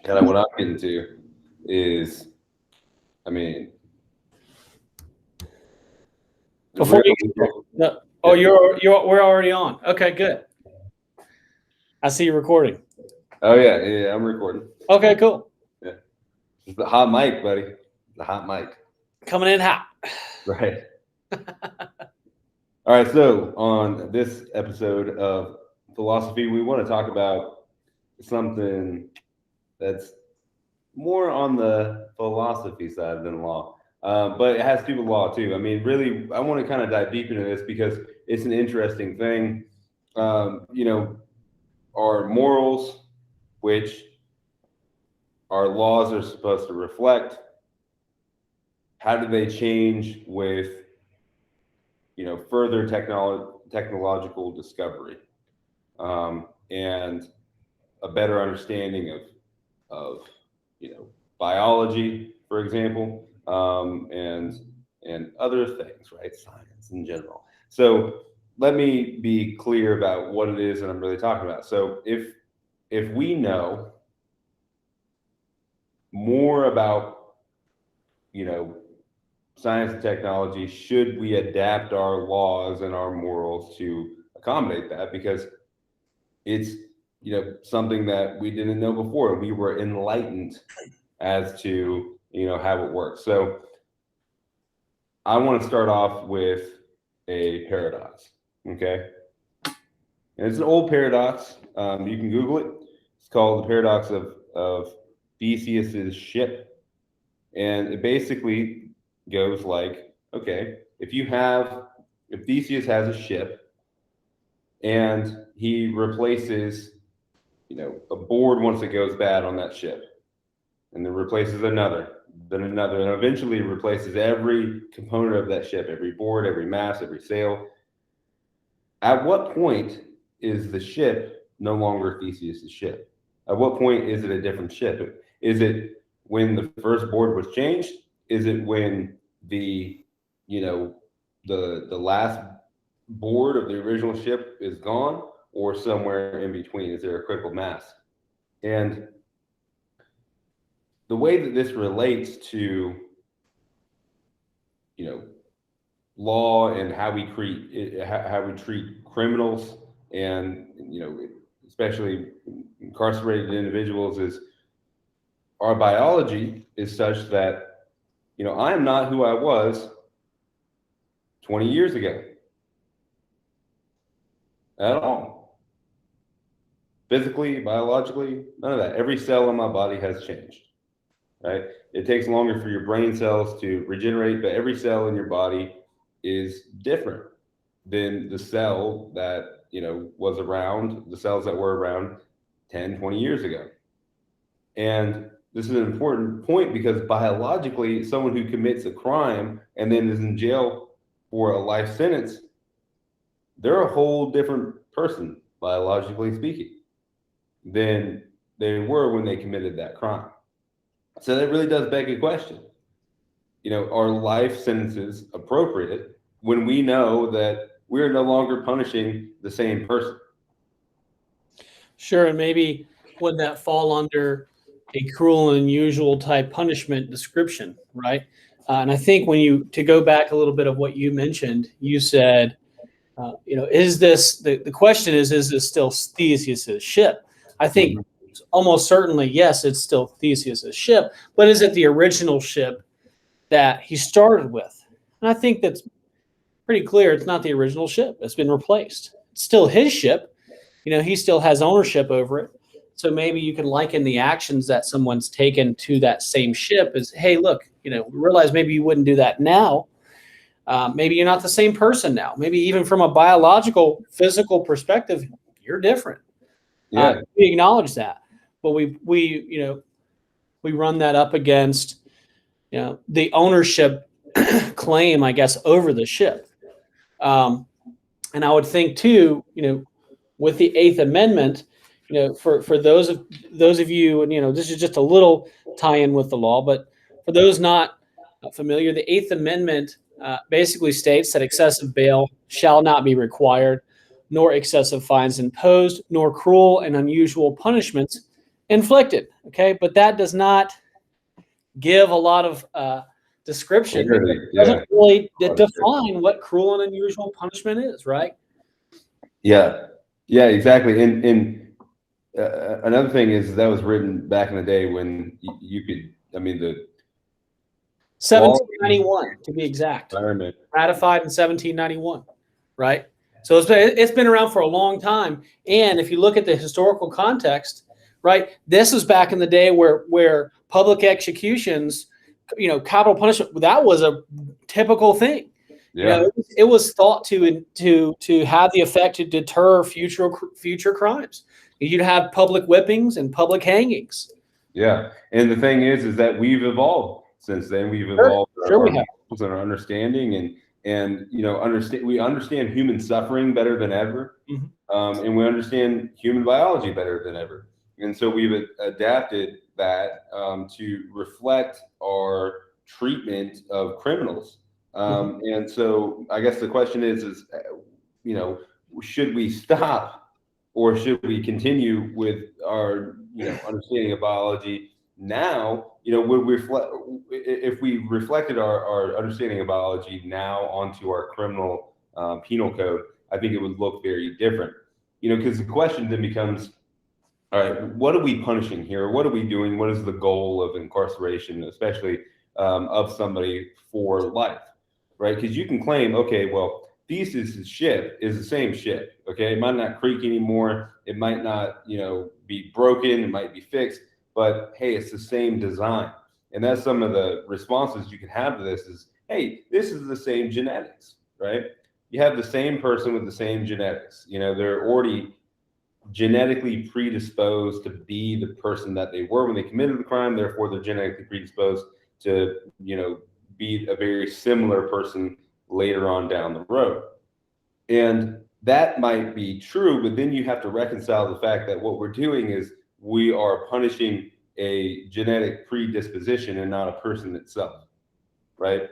And what I'm getting to is, I mean, before we're already on. Okay, good. I see you recording. Oh yeah, I'm recording. Okay, cool. Yeah, it's the hot mic, buddy. The hot mic coming in hot. Right. All right. So on this episode of Philosophy, we want to talk about something that's more on the philosophy side than law. But it has to do with law too. I mean, really, I want to kind of dive deep into this because it's an interesting thing. Our morals, which our laws are supposed to reflect, how do they change with, further technological discovery, and a better understanding of biology, for example, and other things, right? Science in general. So let me be clear about what it is that I'm really talking about. So if we know more about, science and technology, should we adapt our laws and our morals to accommodate that? Because it's, something that we didn't know before. We were enlightened as to, how it works. So I want to start off with a paradox. Okay. And it's an old paradox. You can Google it. It's called the paradox of Theseus's ship. And it basically goes like, okay, if Theseus has a ship and he replaces, a board once it goes bad on that ship, and then replaces another, then another, and eventually replaces every component of that ship, every board, every mast, every sail. At what point is the ship no longer Theseus's ship? At what point is it a different ship? Is it when the first board was changed? Is it when the last board of the original ship is gone, or somewhere in between? Is there a critical mass? And the way that this relates to, law and how we treat criminals and, especially incarcerated individuals, is our biology is such that, I am not who I was 20 years ago at all. Physically, biologically, none of that. Every cell in my body has changed, right? It takes longer for your brain cells to regenerate, but every cell in your body is different than the cell that, was around, the cells that were around 10, 20 years ago. And this is an important point because biologically, someone who commits a crime and then is in jail for a life sentence, they're a whole different person, biologically speaking, than they were when they committed that crime. So that really does beg a question. Are life sentences appropriate when we know that we're no longer punishing the same person? Sure, and maybe would that fall under a cruel and unusual type punishment description, right? And I think to go back a little bit of what you mentioned, you said, is this, the question is this still Theseus's ship? I think almost certainly, yes, it's still Theseus's ship, but is it the original ship that he started with? And I think that's pretty clear. It's not the original ship. It's been replaced. It's still his ship. He still has ownership over it. So maybe you can liken the actions that someone's taken to that same ship as, hey, look, realize maybe you wouldn't do that now. Maybe you're not the same person now. Maybe even from a biological, physical perspective, you're different. Yeah. We acknowledge that, but we run that up against, the ownership claim, I guess, over the ship. And I would think too, with the Eighth Amendment, for those of you, and this is just a little tie-in with the law, but for those not familiar, the Eighth Amendment basically states that excessive bail shall not be required, nor excessive fines imposed, nor cruel and unusual punishments inflicted. Okay, but that does not give a lot of description. It doesn't really define what cruel and unusual punishment is, right? Yeah, exactly. And another thing is that was written back in the day when you could, I mean, the 1791 to be exact, ratified in 1791, right? So it's been around for a long time. And if you look at the historical context, right, this is back in the day where public executions, capital punishment, that was a typical thing. Yeah. It was thought to have the effect to deter future crimes. You'd have public whippings and public hangings. Yeah, and the thing is that we've evolved since then. We've evolved our understanding, and we understand human suffering better than ever, and we understand human biology better than ever. And so we've adapted that to reflect our treatment of criminals. And so I guess the question is, should we stop or should we continue with our, understanding of biology now? If we reflected our understanding of biology now onto our criminal penal code, I think it would look very different. Because the question then becomes, all right, what are we punishing here? What are we doing? What is the goal of incarceration, especially of somebody for life, right? Because you can claim, okay, well, Theseus's ship is the same ship. Okay, it might not creak anymore. It might not, be broken. It might be fixed. But hey, it's the same design. And that's some of the responses you can have to this is, hey, this is the same genetics, right? You have the same person with the same genetics. They're already genetically predisposed to be the person that they were when they committed the crime. Therefore, they're genetically predisposed to, be a very similar person later on down the road. And that might be true, but then you have to reconcile the fact that what we're doing is we are punishing a genetic predisposition and not a person itself, right?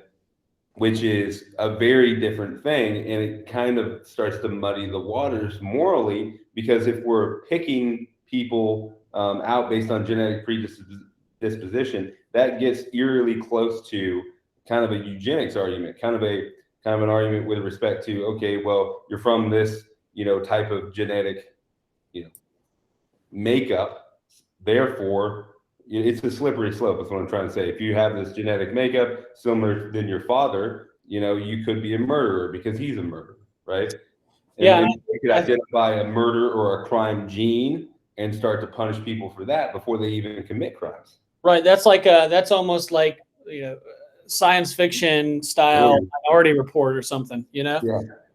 Which is a very different thing. And it kind of starts to muddy the waters morally, because if we're picking people out based on genetic predisposition, that gets eerily close to kind of a eugenics argument, kind of an argument with respect to, okay, well, you're from this, type of genetic, makeup. Therefore, it's a slippery slope. That's what I'm trying to say. If you have this genetic makeup similar than your father, you could be a murderer because he's a murderer, right? And you could identify a murder or a crime gene and start to punish people for that before they even commit crimes. Right. That's almost like, science fiction style Minority Report or something, Yeah.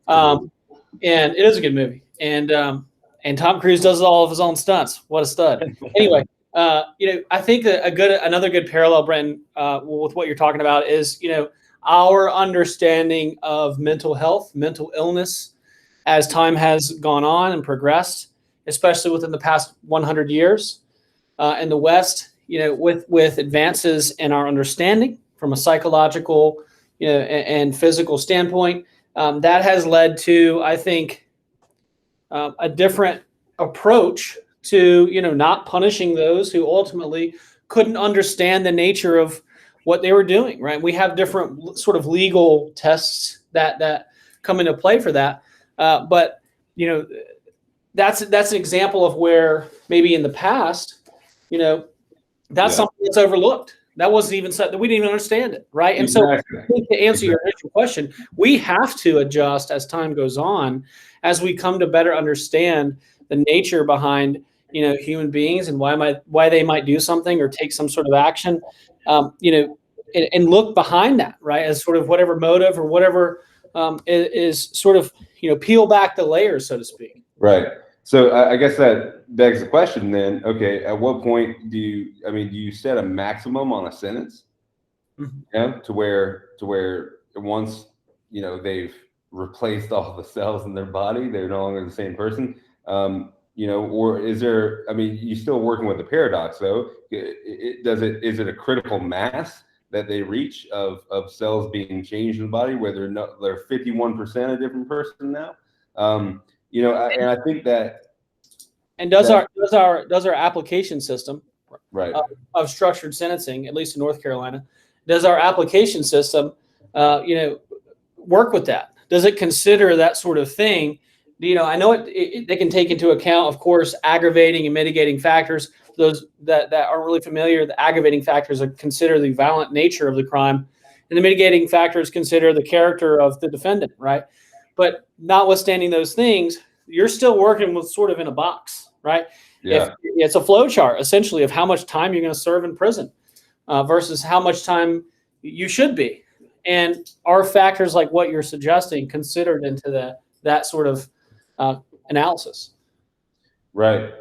And it is a good movie. And Tom Cruise does all of his own stunts. What a stud. Anyway, I think another good parallel, Brenton, with what you're talking about is, our understanding of mental health, mental illness, as time has gone on and progressed, especially within the past 100 years in the West, with advances in our understanding from a psychological, and physical standpoint, that has led to, I think, a different approach to, not punishing those who ultimately couldn't understand the nature of what they were doing, right? We have different sort of legal tests that come into play for that. But, that's an example of where maybe in the past, that's something that's overlooked. That wasn't even said, that we didn't even understand it, right? And so, I think to answer your initial question, we have to adjust as time goes on, as we come to better understand the nature behind, human beings and why they might do something or take some sort of action, and look behind that, right, as sort of whatever motive or whatever is sort of, peel back the layers, so to speak. Right. So I guess that begs the question then, okay, at what point do you set a maximum on a sentence? To where once, they've replaced all the cells in their body, they're no longer the same person. Or is there, you're still working with the paradox though. Is it a critical mass that they reach of cells being changed in the body where they're 51% a different person now? And I think that, And does our application system Right. of structured sentencing, at least in North Carolina, does our application system, work with that? Does it consider that sort of thing? I know they can take into account, of course, aggravating and mitigating factors. Those that aren't really familiar, the aggravating factors are consider the violent nature of the crime, and the mitigating factors consider the character of the defendant, right? But notwithstanding those things, you're still working with sort of in a box, right? Yeah. If it's a flow chart essentially of how much time you're going to serve in prison versus how much time you should be, and are factors like what you're suggesting considered into that sort of analysis? Right.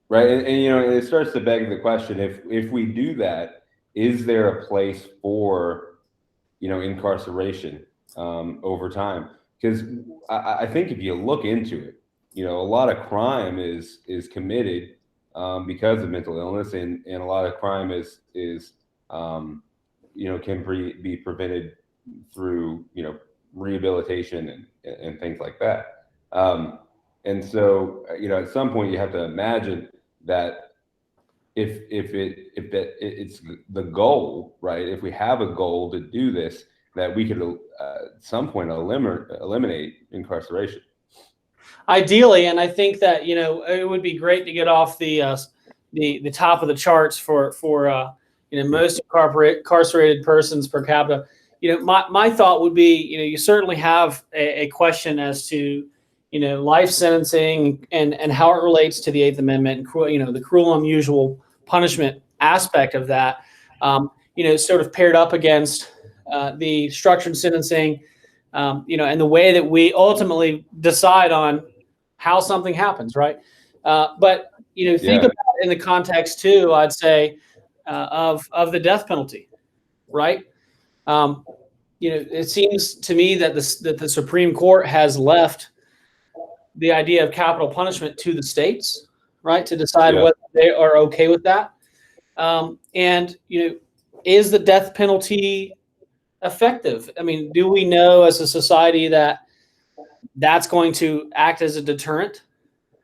Right. And it starts to beg the question, if we do that, is there a place for, incarceration over time? Because I think if you look into it, a lot of crime is committed because of mental illness, and a lot of crime is can be prevented through rehabilitation and things like that. And so at some point you have to imagine that if it's the goal, right? If we have a goal to do this, that we could at some point eliminate incarceration. Ideally, and I think that it would be great to get off the top of the charts for most incarcerated persons per capita. My thought would be you certainly have a question as to life sentencing and how it relates to the Eighth Amendment and the cruel and unusual punishment aspect of that. Sort of paired up against the structured sentencing, and the way that we ultimately decide on how something happens, right? But think about it in the context too, I'd say, of the death penalty, right? It seems to me that the Supreme Court has left the idea of capital punishment to the states, right, to decide whether they are okay with that. And is the death penalty effective? I mean, do we know as a society that that's going to act as a deterrent?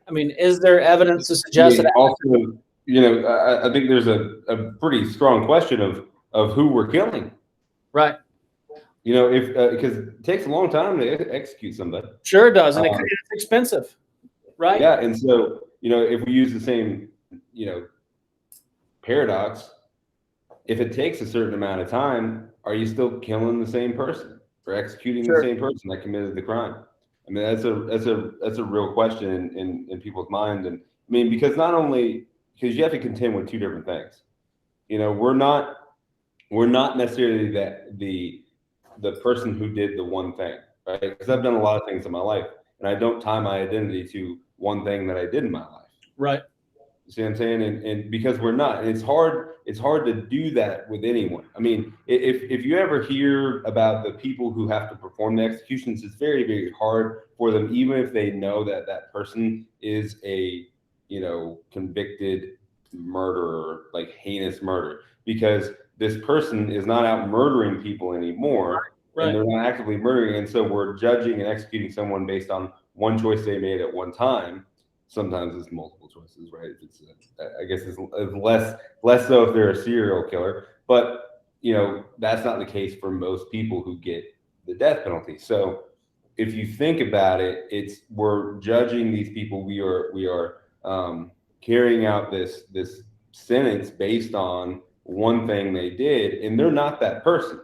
I mean, is there evidence to suggest that? Also, I think there's a pretty strong question of who we're killing. Right. If because it takes a long time to execute somebody. Sure it does, and it's expensive, right? Yeah, and so if we use the same paradox, if it takes a certain amount of time, are you still killing the same person or executing the same person that committed the crime? I mean, that's a real question in people's minds, and I mean because not only because you have to contend with two different things. We're not necessarily the person who did the one thing, right? Because I've done a lot of things in my life, and I don't tie my identity to one thing that I did in my life. Right. You see what I'm saying? And because we're not, and it's hard to do that with anyone. I mean, if you ever hear about the people who have to perform the executions, it's very, very hard for them, even if they know that person is a convicted murderer, like heinous murder, because this person is not out murdering people anymore, and they're not actively murdering. And so we're judging and executing someone based on one choice they made at one time. Sometimes it's multiple choices, right? It's I guess it's less so if they're a serial killer, but that's not the case for most people who get the death penalty. So if you think about it, we're judging these people. We are carrying out this sentence based on one thing they did, and they're not that person.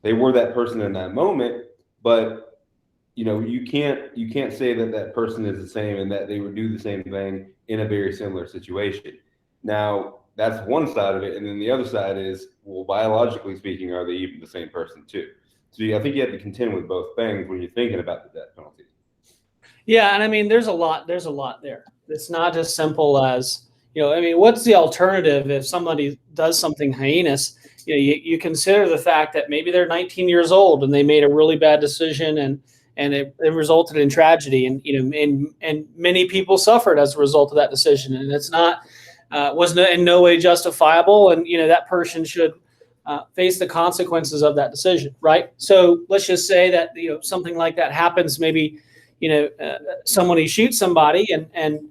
They were that person in that moment, but you can't say that person is the same and that they would do the same thing in a very similar situation. Now that's one side of it, and then the other side is, well, biologically speaking, are they even the same person too? So I think you have to contend with both things when you're thinking about the death penalty. Yeah, and I mean, there's a lot there. It's not as simple as I mean, what's the alternative if somebody does something heinous? You consider the fact that maybe they're 19 years old and they made a really bad decision, and it resulted in tragedy, and and many people suffered as a result of that decision, and it's not was in no way justifiable, and that person should face the consequences of that decision, right? So let's just say that something like that happens. Maybe somebody shoots somebody, and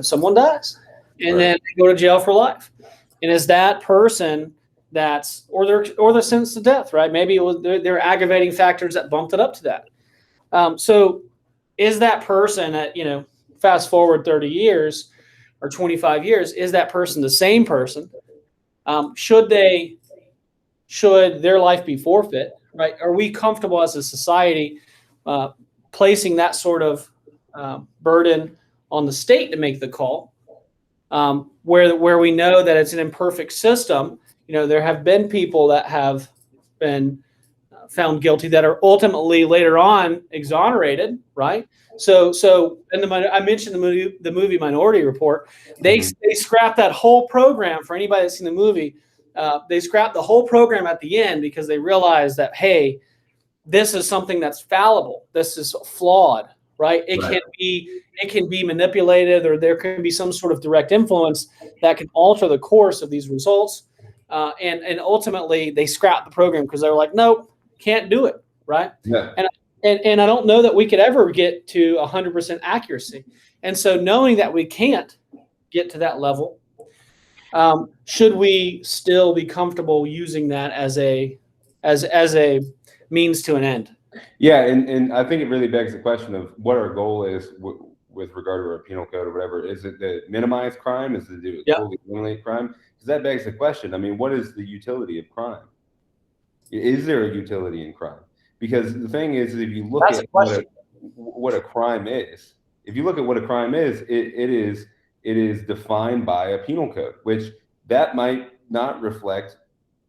someone dies, and then they go to jail for life. And is that person or they're sentenced to death, right? Maybe there are aggravating factors that bumped it up to that. So is that person fast forward 30 years or 25 years, is that person the same person? Should their life be forfeit, right? Are we comfortable as a society placing that sort of burden on the state to make the call, where we know that it's an imperfect system? There have been people that have been found guilty that are ultimately later on exonerated, right? So I mentioned the movie Minority Report. They scrapped that whole program. For anybody that's seen the movie, they scrapped the whole program at the end because they realized that, hey, this is something that's fallible. This is flawed, right? It can be manipulated, or there can be some sort of direct influence that can alter the course of these results. And ultimately, they scrapped the program because they were like, nope, can't do it, right? Yeah. And I don't know that we could ever get to 100% accuracy. And so knowing that we can't get to that level, should we still be comfortable using that as a means to an end? Yeah, and I think it really begs the question of what our goal is with regard to our penal code or whatever. Is it to minimize crime? Is it to totally eliminate crime? Because that begs the question. I mean, what is the utility of crime? Is there a utility in crime? Because the thing is, if you look at what a crime is, it is defined by a penal code, which that might not reflect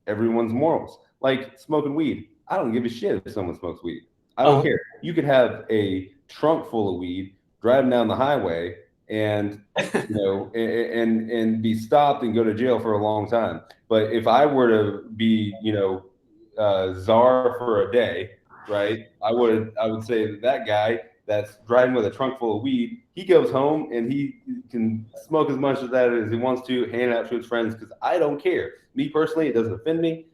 everyone's morals. Like smoking weed. I don't give a shit if someone smokes weed. I don't care. You could have a trunk full of weed driving down the highway and and be stopped and go to jail for a long time. But if I were to be czar for a day, right, I would say that guy that's driving with a trunk full of weed, he goes home and he can smoke as much of that as he wants to, hand it out to his friends, because I don't care. Me personally, it doesn't offend me.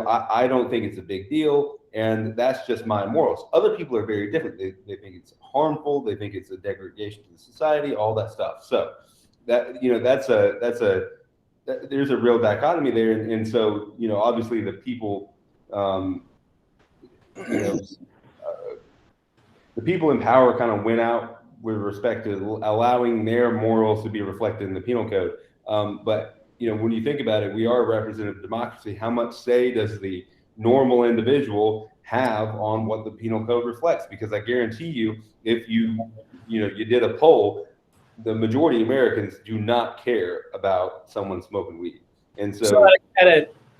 I don't think it's a big deal, and that's just my morals. Other people are very different. They think it's harmful. They think it's a degradation to the society, all that stuff. So that there's a real dichotomy there, and so obviously the people, the people in power kind of went out with respect to allowing their morals to be reflected in the penal code, but when you think about it, we are a representative democracy. How much say does the normal individual have on what the penal code reflects? Because I guarantee you, if you did a poll, the majority of Americans do not care about someone smoking weed. And so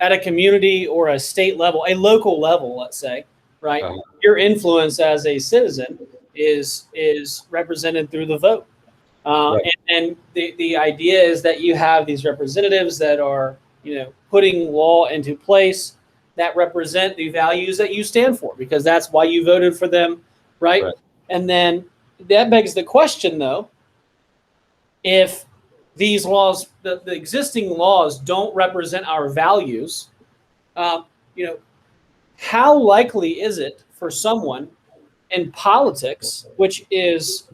at a community or a state level, a local level, let's say, right? Your influence as a citizen is represented through the vote. And the idea is that you have these representatives that are, putting law into place that represent the values that you stand for, because that's why you voted for them, right? And then that begs the question, though, if these laws, the existing laws, don't represent our values, how likely is it for someone in politics, which is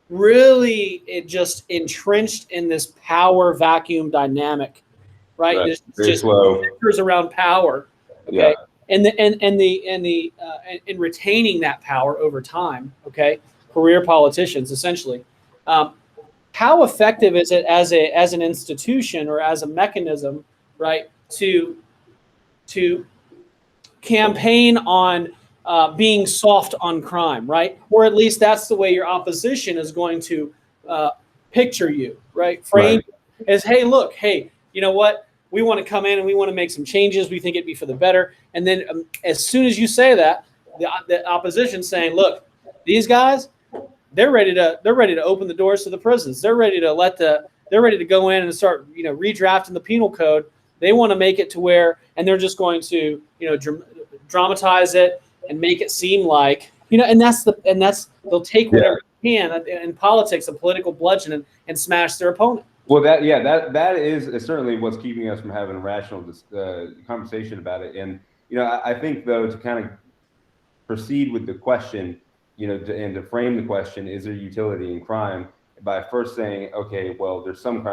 really just entrenched in this power vacuum dynamic, right? It's just centers around power, okay, and retaining that power over time, okay, career politicians essentially. How effective is it as an institution or as a mechanism, right, to campaign on being soft on crime, right? Or at least that's the way your opposition is going to picture you, right? Frame as, hey, look, hey, you know what? We want to come in and we want to make some changes. We think it'd be for the better. And then as soon as you say that, the opposition saying, look, these guys, they're ready to open the doors to the prisons. They're ready to go in and start, redrafting the penal code. They want to make it to where, and they're just going to, dramatize it and make it seem like, and they'll take whatever they can in politics, a political bludgeon, and smash their opponent. Well, that is certainly what's keeping us from having a rational conversation about it. And I think, though, to kind of proceed with the question, and to frame the question, is there utility in crime? by first saying, okay, well, there's some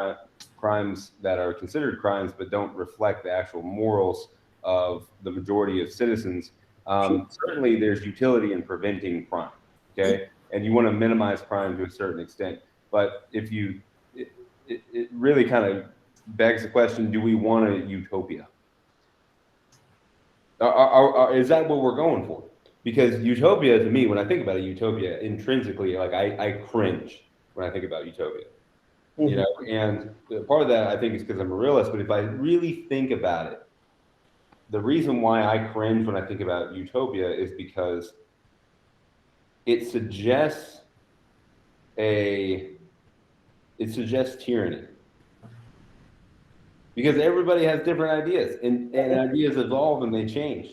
crimes that are considered crimes but don't reflect the actual morals of the majority of citizens. Certainly, there's utility in preventing crime, okay, and you want to minimize crime to a certain extent. But if you, it really kind of begs the question: do we want a utopia? Is that what we're going for? Because utopia, to me, when I think about a utopia, intrinsically, like I cringe when I think about utopia. You know, and part of that I think is because I'm a realist. But if I really think about it, the reason why I cringe when I think about utopia is because it suggests tyranny. Because everybody has different ideas, and ideas evolve and they change.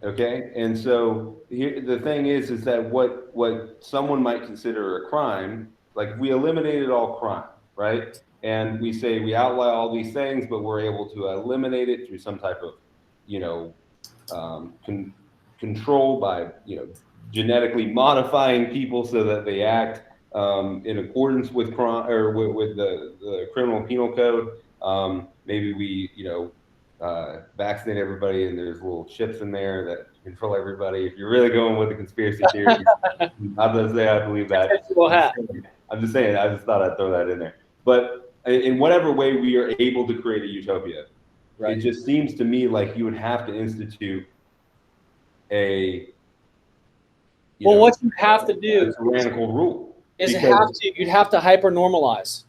Okay, and so here, the thing is that what someone might consider a crime, like we eliminated all crime, right? And we say we outlaw all these things, but we're able to eliminate it through some type of, you know, control by, you know, genetically modifying people so that they act in accordance with crime or with the criminal penal code. Maybe we, you know, vaccinate everybody and there's little chips in there that control everybody. If you're really going with the conspiracy theory, I'm not gonna say I believe that. I'm just saying, I just thought I'd throw that in there. But in whatever way we are able to create a utopia, it just seems to me like you would have to institute what you have to do a tyrannical rule is you'd have to hyper normalize,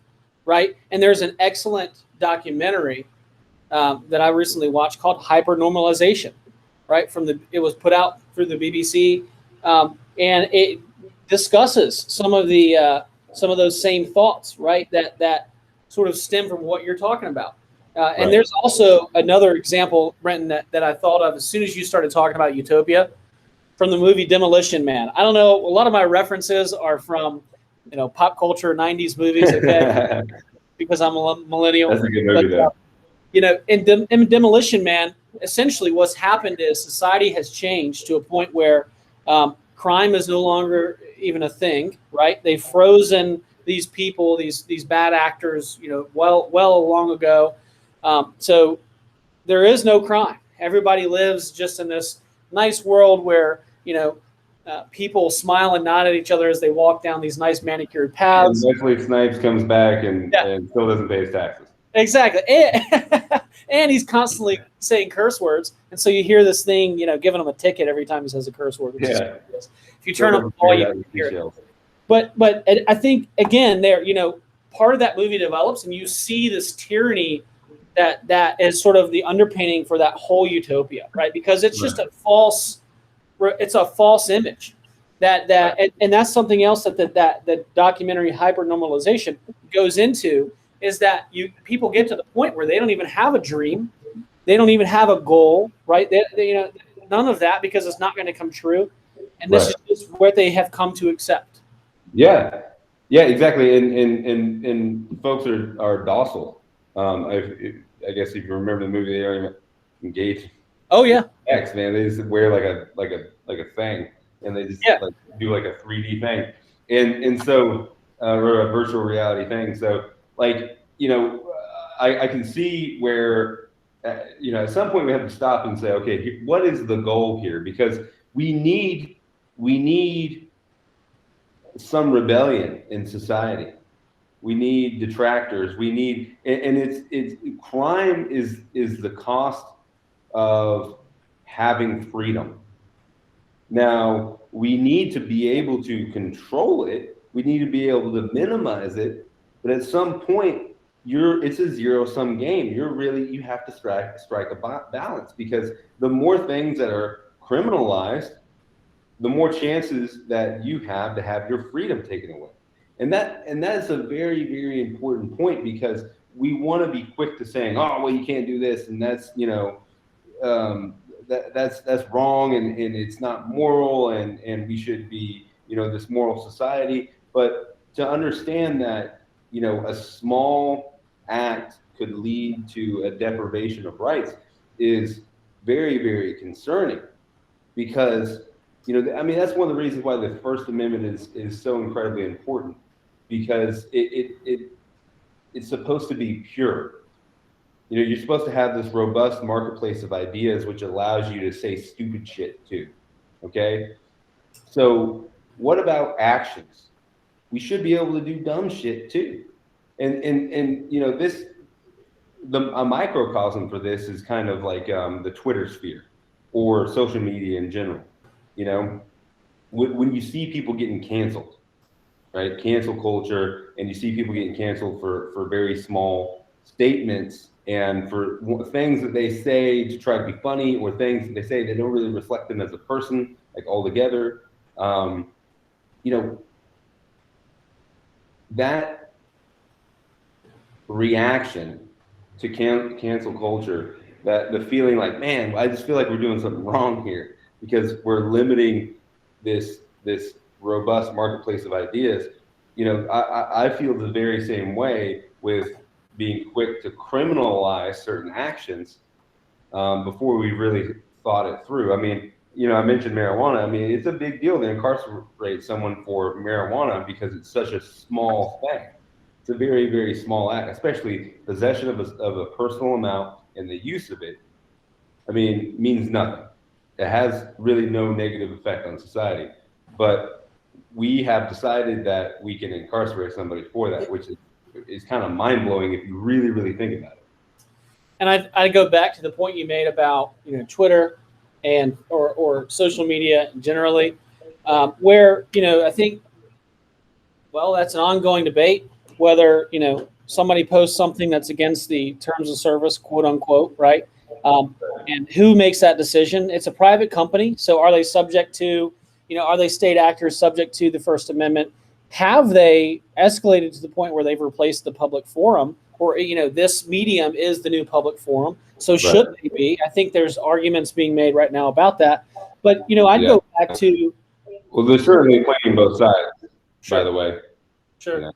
right? And there's an excellent documentary that I recently watched called Hypernormalization, right? It was put out through the BBC, and it discusses some of those same thoughts, right? That sort of stem from what you're talking about. And there's also another example, Brenton, that I thought of as soon as you started talking about utopia, from the movie Demolition Man. I don't know, a lot of my references are from, you know, pop culture, 90s movies, okay? Because I'm a millennial. That's a good movie, though. You know, in Demolition Man, essentially what's happened is society has changed to a point where crime is no longer even a thing, right? They've frozen these people, these bad actors, you know, well long ago. So there is no crime. Everybody lives just in this nice world where, you know, people smile and nod at each other as they walk down these nice manicured paths. And Wesley Snipes comes back and still doesn't pay his taxes. Exactly. And he's constantly saying curse words. And so you hear this thing, you know, giving him a ticket every time he says a curse word. If you turn up the volume, you hear it. But I think, again, there, you know, part of that movie develops and you see this tyranny that is sort of the underpinning for that whole utopia, right? Because it's just a false image. And that's something else that the documentary Hypernormalization goes into, is that people get to the point where they don't even have a dream, they don't even have a goal, right? They you know, none of that, because it's not going to come true, and this is just what they have come to accept. Yeah, exactly. And folks are docile. I guess if you remember the movie, they are engaged. Oh yeah, X, man, they just wear like a thing, and they just like do like a 3D thing, and so or a virtual reality thing. So like, you know, I can see where you know, at some point we have to stop and say, okay, what is the goal here? Because we need some rebellion in society. We need detractors. We need, and it's crime is the cost of having freedom. Now, we need to be able to control it. We need to be able to minimize it. But at some point, it's a zero-sum game. You have to strike a balance, because the more things that are criminalized, the more chances that you have to have your freedom taken away. And that is a very, very important point, because we want to be quick to saying, oh, well, you can't do this, and that's, you know, that's wrong, and it's not moral, and we should be, you know, this moral society. But to understand that, you know, a small act could lead to a deprivation of rights is very, very concerning, because, you know, I mean, that's one of the reasons why the First Amendment is so incredibly important, because it's supposed to be pure. You know, you're supposed to have this robust marketplace of ideas, which allows you to say stupid shit too. Okay. So what about actions? We should be able to do dumb shit too. And you know, a microcosm for this is kind of like the Twitter sphere or social media in general. You know, when you see people getting canceled, right? Cancel culture, and you see people getting canceled for very small statements and for things that they say to try to be funny, or things that they say that don't really reflect them as a person, like altogether. You know, that reaction to cancel culture, that the feeling like, man, I just feel like we're doing something wrong here because we're limiting this robust marketplace of ideas. You know, I feel the very same way with being quick to criminalize certain actions before we really thought it through. I mean, you know, I mentioned marijuana. I mean, it's a big deal to incarcerate someone for marijuana because it's such a small thing. It's a very, very small act, especially possession of a personal amount and the use of it. I mean, means nothing. It has really no negative effect on society. But we have decided that we can incarcerate somebody for that, which is kind of mind blowing if you really, really think about it. And I go back to the point you made about, you know, Twitter and or social media generally, where, you know, I think, well, that's an ongoing debate whether, you know, somebody posts something that's against the terms of service, quote unquote, right? And who makes that decision? It's a private company, so are they subject to, you know, are they state actors subject to the First Amendment? Have they escalated to the point where they've replaced the public forum? Or, you know, this medium is the new public forum. So should they be? I think there's arguments being made right now about that. But, you know, I'd go back to. Well, they're certainly playing both sides, by the way. Sure. Yeah.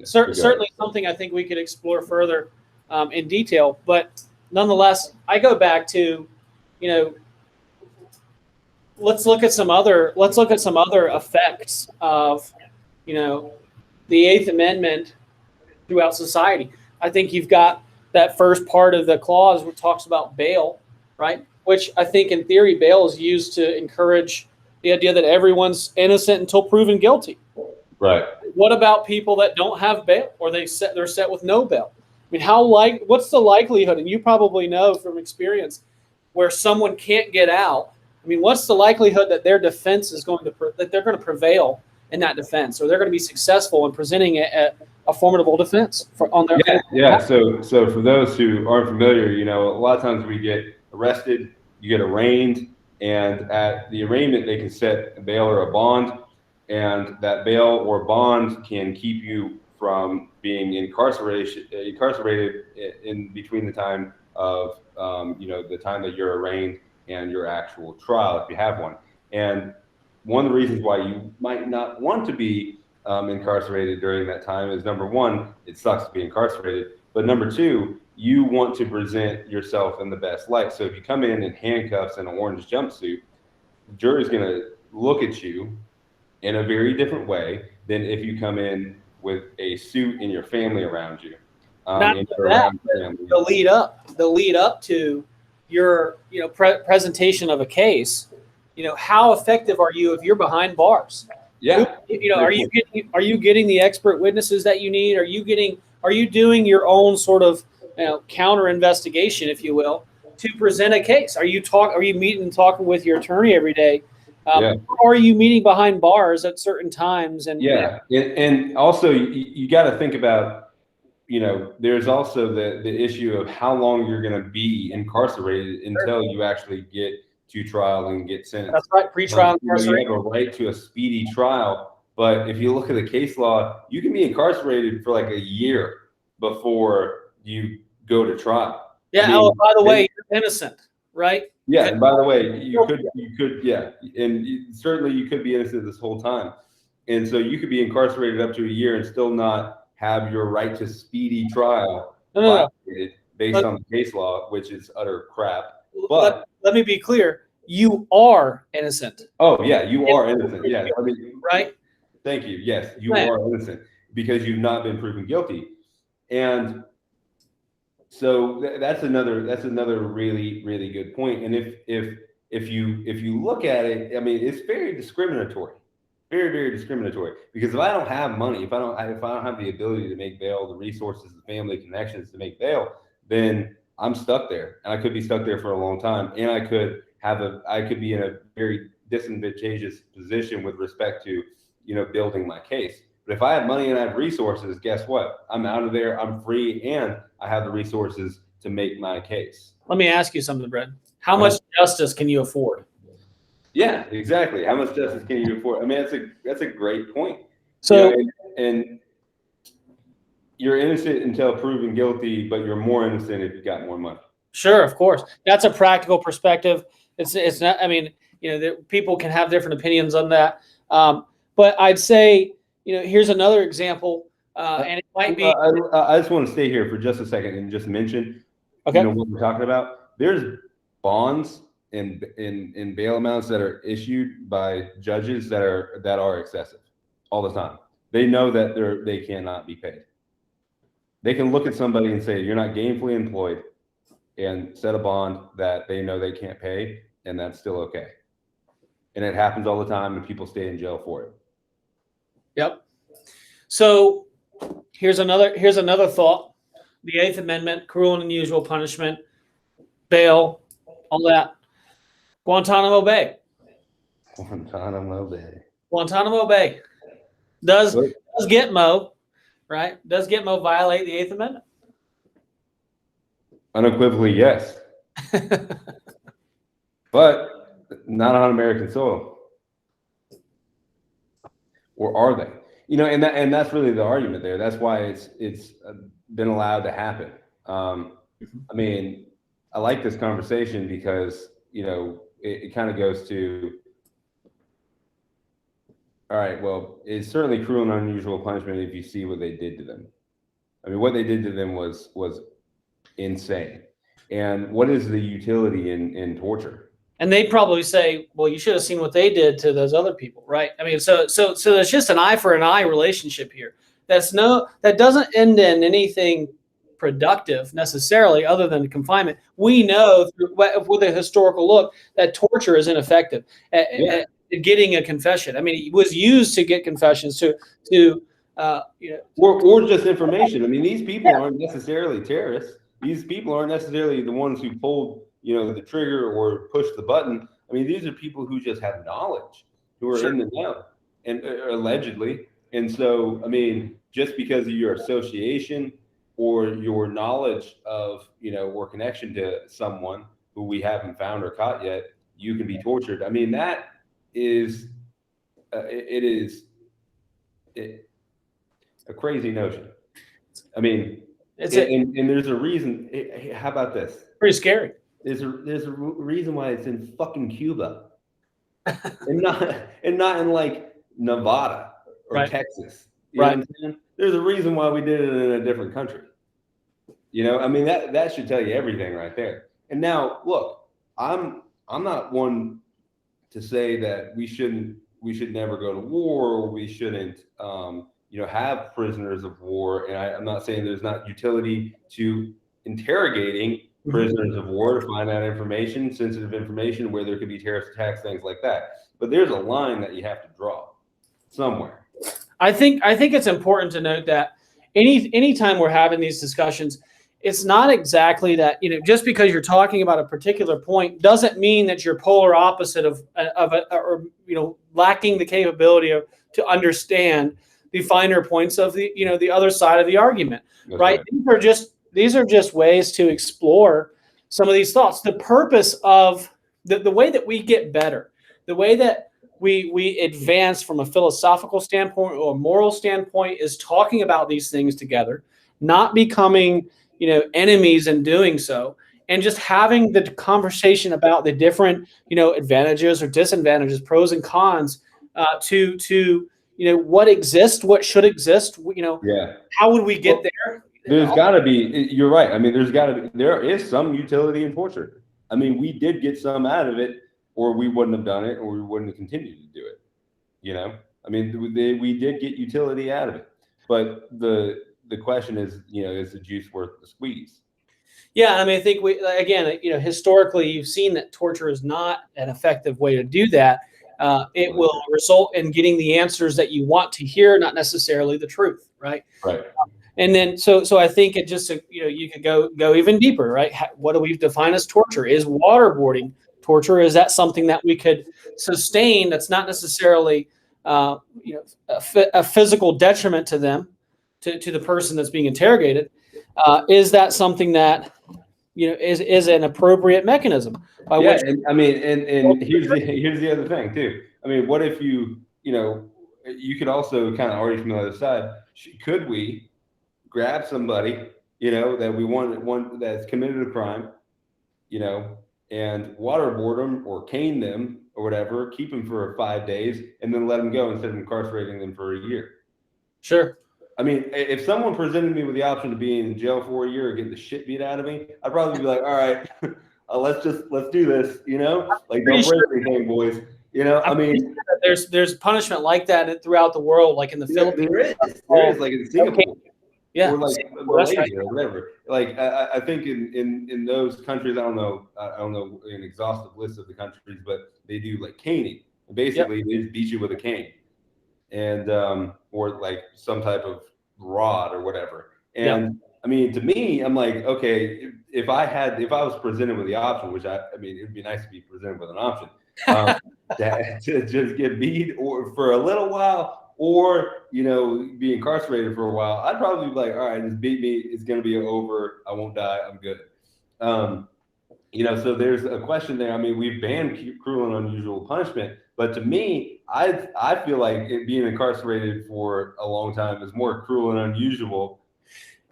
Certainly something I think we could explore further in detail. But nonetheless, I go back to, you know, let's look at some other effects of, you know, the Eighth Amendment throughout society. I think you've got that first part of the clause which talks about bail, right? Which I think in theory bail is used to encourage the idea that everyone's innocent until proven guilty. Right. What about people that don't have bail, or they're set with no bail? I mean, what's the likelihood, and you probably know from experience, where someone can't get out? I mean, what's the likelihood that their defense is that they're going to prevail in that defense, or they're going to be successful in presenting a formidable defense on their yeah. So for those who aren't familiar, you know, a lot of times we get arrested, you get arraigned, and at the arraignment they can set a bail or a bond, and that bail or bond can keep you from being incarcerated in between the time of you know, the time that you're arraigned and your actual trial, if you have one. And one of the reasons why you might not want to be incarcerated during that time is, number one, it sucks to be incarcerated, but number two, you want to present yourself in the best light. So if you come in handcuffs and an orange jumpsuit, the jury's going to look at you in a very different way than if you come in with a suit and your family around you. Not that, the lead up to your, you know, presentation of a case. You know, how effective are you if you're behind bars? Yeah. You know, are you getting the expert witnesses that you need? Are you doing your own sort of, you know, counter investigation, if you will, to present a case? Are you meeting and talking with your attorney every day? Or are you meeting behind bars at certain times? And and also you got to think about, you know, there's also the issue of how long you're going to be incarcerated until you actually get to trial and get sentenced. That's right, pretrial incarceration. You have a right to a speedy trial, but if you look at the case law, you can be incarcerated for like a year before you go to trial. Yeah. I mean, by the way, you're innocent, right? Yeah, and by the way, you could, and certainly you could be innocent this whole time, and so you could be incarcerated up to a year and still not have your right to speedy trial violated based on the case law, which is utter crap. But let me be clear: you are innocent. Oh yeah, you are innocent. Yeah, I mean, right? Thank you. Yes, you are innocent. because you've not been proven guilty. And so that's another really, really good point. And if you look at it, I mean, it's very discriminatory, very, very discriminatory. Because if I don't have money, if I don't have the ability to make bail, the resources, the family connections to make bail, then I'm stuck there, and I could be stuck there for a long time, and I could be in a very disadvantageous position with respect to, building my case. But if I have money and I have resources, guess what? I'm out of there, I'm free, and I have the resources to make my case. Let me ask you something, Brett. How much justice can you afford? Yeah, exactly. How much justice can you afford? I mean, that's a great point. So, and you're innocent until proven guilty, but you're more innocent if you got more money. Sure, of course. That's a practical perspective. It's not. I mean, people can have different opinions on that. But I'd say, here's another example, and it might be. I just want to stay here for just a second and just mention, okay, what we're talking about. There's bonds and bail amounts that are issued by judges that are excessive all the time. They know that they cannot be paid. They can look at somebody and say, you're not gainfully employed, and set a bond that they know they can't pay, and that's still okay. And it happens all the time, and people stay in jail for it. Yep. So here's another thought. The Eighth Amendment, cruel and unusual punishment, bail, all that. Guantanamo Bay. Guantanamo Bay. Does Gitmo, right? Does Gitmo violate the Eighth Amendment? Unequivocally, yes. But not on American soil. Or are they? And that's really the argument there. That's why it's been allowed to happen. I mean, I like this conversation because, it kind of goes to, all right, well, it's certainly cruel and unusual punishment if you see what they did to them. I mean, what they did to them was insane. And what is the utility in torture? And they probably say, well, you should have seen what they did to those other people, right? I mean, so there's just an eye for an eye relationship here. That doesn't end in anything productive necessarily, other than confinement. We know with a historical look that torture is ineffective at getting a confession. I mean, it was used to get confessions or just information. I mean, these people aren't necessarily terrorists. These people aren't necessarily the ones who pulled, the trigger or pushed the button. I mean, these are people who just have knowledge, who are in the know, and allegedly. And so, I mean, just because of your association or your knowledge of, or connection to someone who we haven't found or caught yet, you can be tortured. I mean, that is, a crazy notion. I mean, and there's a reason. How about this? Pretty scary. There's a reason why it's in fucking Cuba, and not in like Nevada or Texas. You know what I'm saying? There's a reason why we did it in a different country. I mean, that should tell you everything right there. And now, look, I'm not one to say that we should never go to war, or we shouldn't have prisoners of war. And I'm not saying there's not utility to interrogating prisoners of war to find out information, sensitive information, where there could be terrorist attacks, things like that. But there's a line that you have to draw somewhere. I think it's important to note that anytime we're having these discussions, it's not exactly that, just because you're talking about a particular point doesn't mean that you're polar opposite of lacking the capability to understand the finer points of the other side of the argument. That's right? These are just ways to explore some of these thoughts. The purpose of the way that we get better, the way that we advance from a philosophical standpoint or a moral standpoint, is talking about these things together, not becoming enemies in doing so, and just having the conversation about the different advantages or disadvantages, pros and cons, to what exists, what should exist, how would we get there? There's got to be, you're right. I mean, there is some utility in torture. I mean, we did get some out of it, or we wouldn't have done it, or we wouldn't have continued to do it. I mean, we did get utility out of it. but the question is, is the juice worth the squeeze? Yeah, I mean, I think again, historically, you've seen that torture is not an effective way to do that. It will result in getting the answers that you want to hear, not necessarily the truth, right? Right. And then, so I think it just, you could go even deeper, right? What do we define as torture? Is waterboarding torture? Is that something that we could sustain? That's not necessarily, a physical detriment to them, to the person that's being interrogated. Is that something that, is an appropriate mechanism by which? And I mean, and here's the other thing too. I mean, what if you could also kind of argue from the other side, could we grab somebody, that we want one that's committed a crime, and waterboard them or cane them or whatever, keep them for 5 days and then let them go instead of incarcerating them for a year? Sure. I mean, if someone presented me with the option of being in jail for a year or getting the shit beat out of me, I'd probably be like, all right, let's do this, like, don't break anything, boys. I mean, there's punishment like that throughout the world, like in the Philippines. There is, like in Singapore. Yeah. Or like Malaysia or whatever. Like I think in those countries, I don't know an exhaustive list of the countries, but they do like caning. Basically, they just beat you with a cane, and or like some type of rod or whatever. And I mean, to me, I'm like, okay, if I was presented with the option, which I mean, it'd be nice to be presented with an option, to just get beat or for a little while, or be incarcerated for a while, I'd probably be like, all right, just beat me, it's gonna be over, I won't die, I'm good. So there's a question there. I mean, we've banned cruel and unusual punishment, but to me, I feel like being incarcerated for a long time is more cruel and unusual.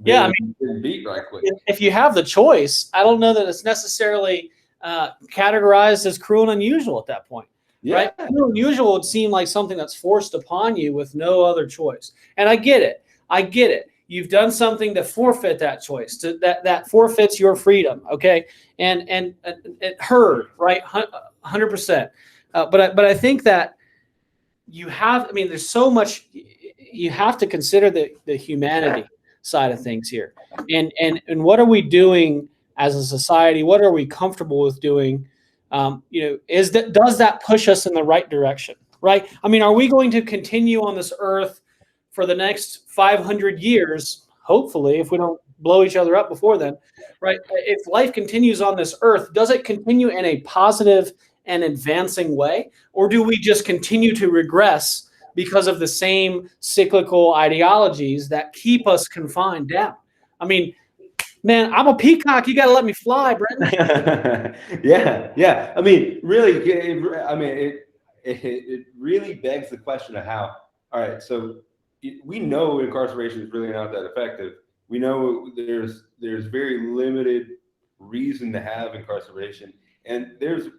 Yeah, I mean, getting beat right quick. If you have the choice, I don't know that it's necessarily categorized as cruel and unusual at that point. Yeah. Right? Cruel and unusual would seem like something that's forced upon you with no other choice. And I get it. You've done something to forfeit that choice. That forfeits your freedom. Okay, and it hurt, right? 100%. But I think that you have. I mean, there's so much. You have to consider the humanity side of things here, and what are we doing as a society? What are we comfortable with doing? Does that push us in the right direction, right? I mean, are we going to continue on this earth for the next 500 years, hopefully, if we don't blow each other up before then, right? If life continues on this earth, does it continue in a positive and advancing way? Or do we just continue to regress because of the same cyclical ideologies that keep us confined down? I mean, man, I'm a peacock. You got to let me fly, Brenton. Yeah. I mean, really, it really begs the question of how. All right, so we know incarceration is really not that effective. We know there's very limited reason to have incarceration, and there's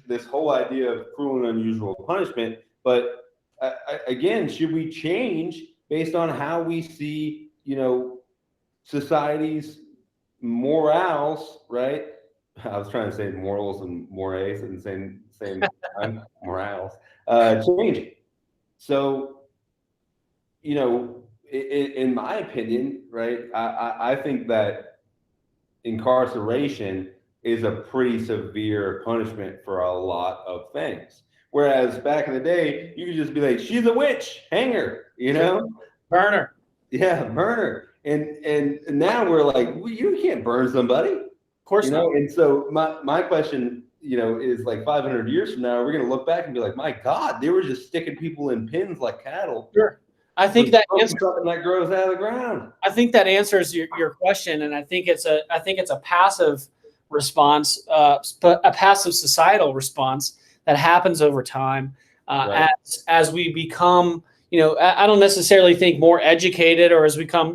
this whole idea of cruel and unusual punishment. But again, should we change based on how we see, society's morals, right? I was trying to say morals and mores at the same time, morals, changing. So, in my opinion, right, I think that incarceration is a pretty severe punishment for a lot of things. Whereas back in the day, you could just be like, she's a witch, hang her, Burn her. Yeah, burn her. And now we're like, well, you can't burn somebody. Of course not. And so my question, is like 500 years from now, we're going to look back and be like, my God, they were just sticking people in pins like cattle. Sure. I think that something that grows out of the ground. I think that answers your question, and I think it's a passive response, a passive societal response that happens over time Right. as we become. I don't necessarily think more educated, or as we become,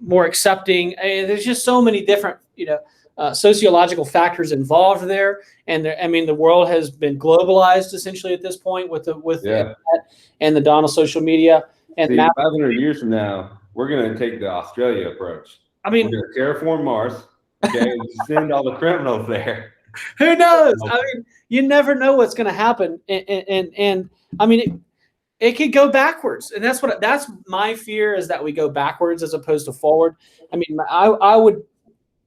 more accepting. There's just so many different, sociological factors involved there. And the world has been globalized essentially at this point with the internet and the dawn of social media. And See, 500 years from now, we're going to take the Australia approach. I mean, we're going to terraform Mars, okay, and send all the criminals there. Who knows? I mean, you never know what's going to happen. And I mean, it could go backwards. And that's my fear, is that we go backwards as opposed to forward. I mean, I would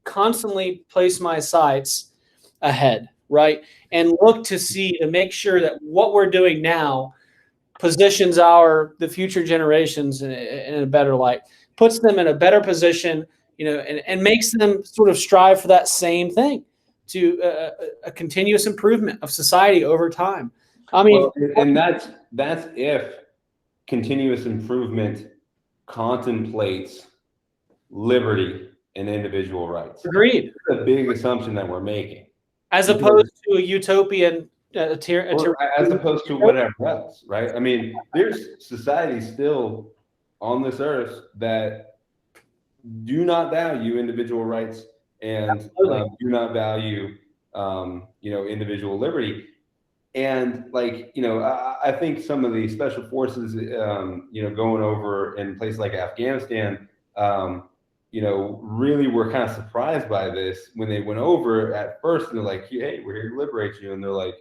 constantly place my sights ahead, right? And look to make sure that what we're doing now positions the future generations in a better light, puts them in a better position, and makes them sort of strive for that same thing, to a continuous improvement of society over time. I mean, well, and that's if continuous improvement contemplates liberty and individual rights. agreed. That's a big assumption that we're making. As opposed to a utopian As opposed to whatever else, right? I mean, there's societies still on this earth that do not value individual rights and do not value, individual liberty. And I think some of the special forces, going over in places like Afghanistan, really were kind of surprised by this when they went over at first. And they're like, hey, we're here to liberate you. And they're like,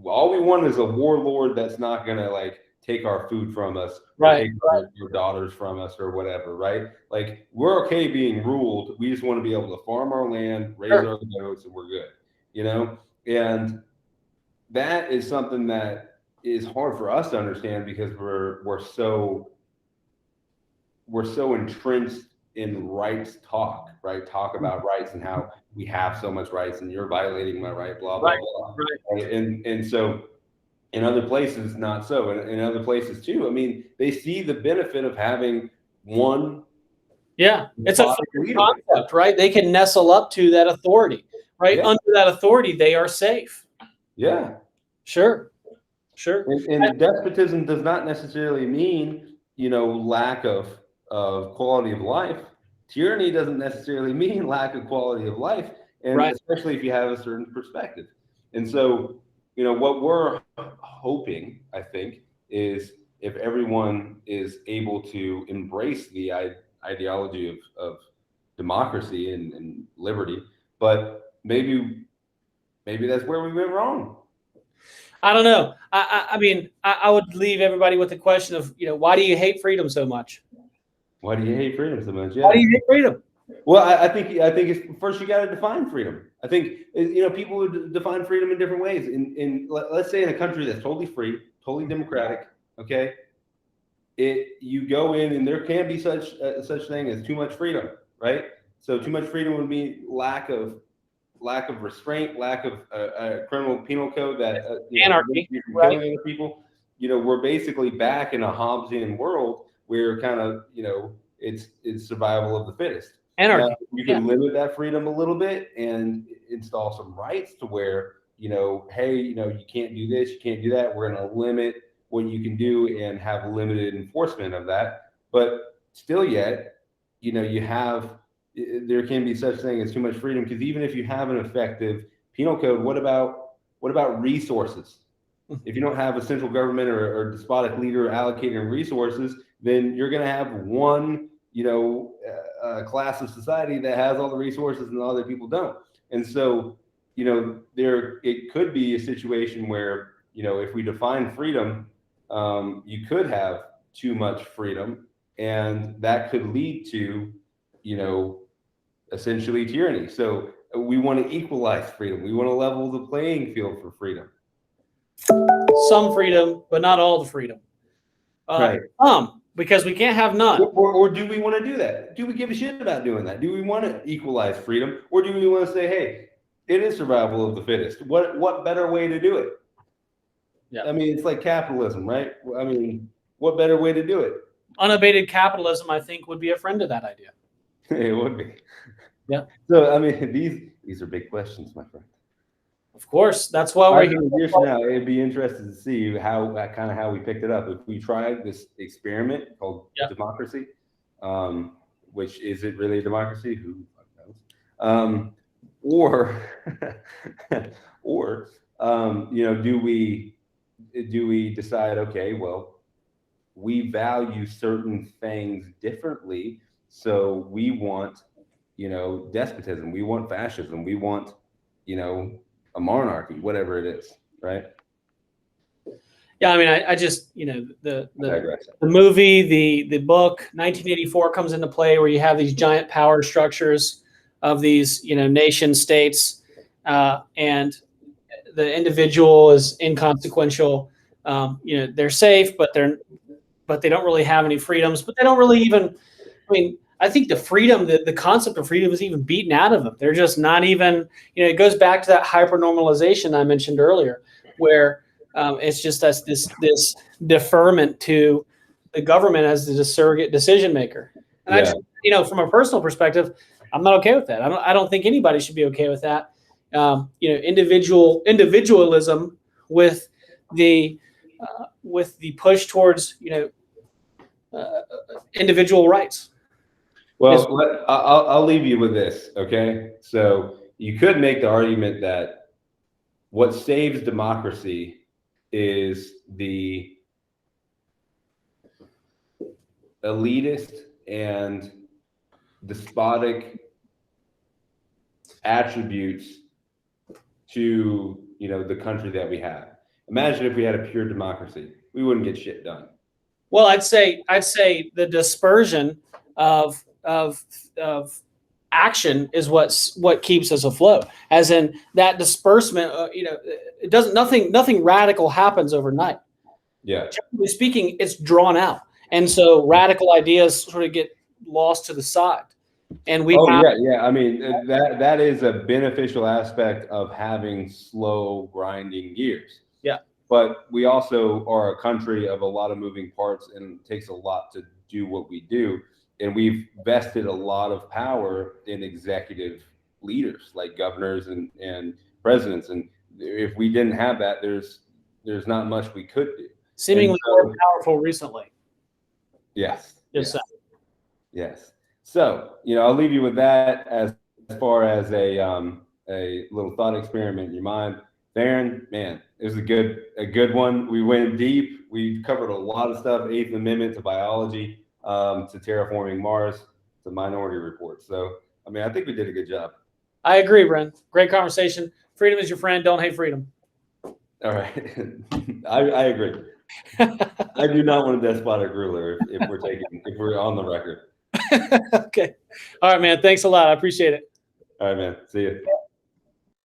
all we want is a warlord that's not going to take our food from us, right, or take our daughters from us or whatever, right? Like, we're okay being ruled. We just want to be able to farm our land, raise our goats, and we're good, And that is something that is hard for us to understand, because we're so entrenched in rights talk, right? Talk about rights and how we have so much rights and you're violating my right, blah, blah, blah. Right. And so in other places, not so. And in other places too, I mean, they see the benefit of having one. Yeah, it's a concept, right? They can nestle up to that authority, right? Yeah. Under that authority, they are safe. Yeah. Sure. And despotism does not necessarily mean, lack of quality of life. Tyranny doesn't necessarily mean lack of quality of life, and especially if you have a certain perspective. And so, what we're hoping, I think, is if everyone is able to embrace the ideology of democracy and liberty, but maybe that's where we went wrong. I don't know. I mean, I would leave everybody with the question of, why do you hate freedom so much? Why do you hate freedom so much? Yeah. Why do you hate freedom? Well, I think it's first you got to define freedom. I think people would define freedom in different ways. In let's say in a country that's totally free, totally democratic, okay, you go in and there can be such thing as too much freedom, right? So too much freedom would mean lack of restraint, lack of a criminal penal code that anarchy, killing other people. We're basically back in a Hobbesian world where kind of it's survival of the fittest. Anarchy. You can limit that freedom a little bit and install some rights to where hey, you can't do this, you can't do that. We're going to limit what you can do and have limited enforcement of that. But still, yet there can be such thing as too much freedom, because even if you have an effective penal code, what about resources? If you don't have a central government or despotic leader allocating resources, then you're going to have one, class of society that has all the resources and other people don't. And so, it could be a situation where, if we define freedom, you could have too much freedom, and that could lead to, essentially tyranny. So we want to equalize freedom. We want to level the playing field for freedom. Some freedom, but not all the freedom. Right. Because we can't have none. Or do we want to do that? Do we give a shit about doing that? Do we want to equalize freedom? Or do we want to say, hey, it is survival of the fittest? What better way to do it? Yeah. I mean, it's like capitalism, right? I mean, what better way to do it? Unabated capitalism, I think, would be a friend of that idea. It would be. Yeah. So, I mean, these are big questions, my friend. Of course, that's why we're here. Years from now, it'd be interesting to see how we picked it up. If we tried this experiment called democracy, which is it really a democracy? Who knows? Or do we decide? Okay, well, we value certain things differently, so we want despotism, we want fascism, we want a monarchy, whatever it is, right? Yeah, I mean, I just, the I digress. movie, the book, 1984 comes into play where you have these giant power structures of these, nation states, and the individual is inconsequential. They're safe, but they don't really have any freedoms, but they don't really even, I think the concept of freedom is even beaten out of them. They're just not even, it goes back to that hyper-normalization I mentioned earlier, where it's just this deferment to the government as the surrogate decision maker. And I just, from a personal perspective, I'm not okay with that. I don't think anybody should be okay with that. Individualism with the push towards, individual rights. Well, I'll leave you with this, okay? So you could make the argument that what saves democracy is the elitist and despotic attributes to, the country that we have. Imagine if we had a pure democracy, we wouldn't get shit done. Well, I'd say the dispersion of action is what keeps us afloat. As in that disbursement, it doesn't. Nothing radical happens overnight. Yeah. Generally speaking, it's drawn out, and so radical ideas sort of get lost to the side. And yeah. I mean, that is a beneficial aspect of having slow grinding gears. Yeah. But we also are a country of a lot of moving parts, and it takes a lot to do what we do. And we've vested a lot of power in executive leaders like governors and presidents. And if we didn't have that, there's not much we could do. Seemingly more powerful recently. Yes. Yes. Yes. So, I'll leave you with that as far as a little thought experiment in your mind. Therron, man, it was a good one. We went deep. We covered a lot of stuff, 8th Amendment to biology, to terraforming Mars, to Minority Report. So, I think we did a good job. I agree, Bren. Great conversation. Freedom is your friend. Don't hate freedom. All right. I agree. I do not want a despotic ruler if we're on the record. Okay. All right, man. Thanks a lot. I appreciate it. All right, man. See you.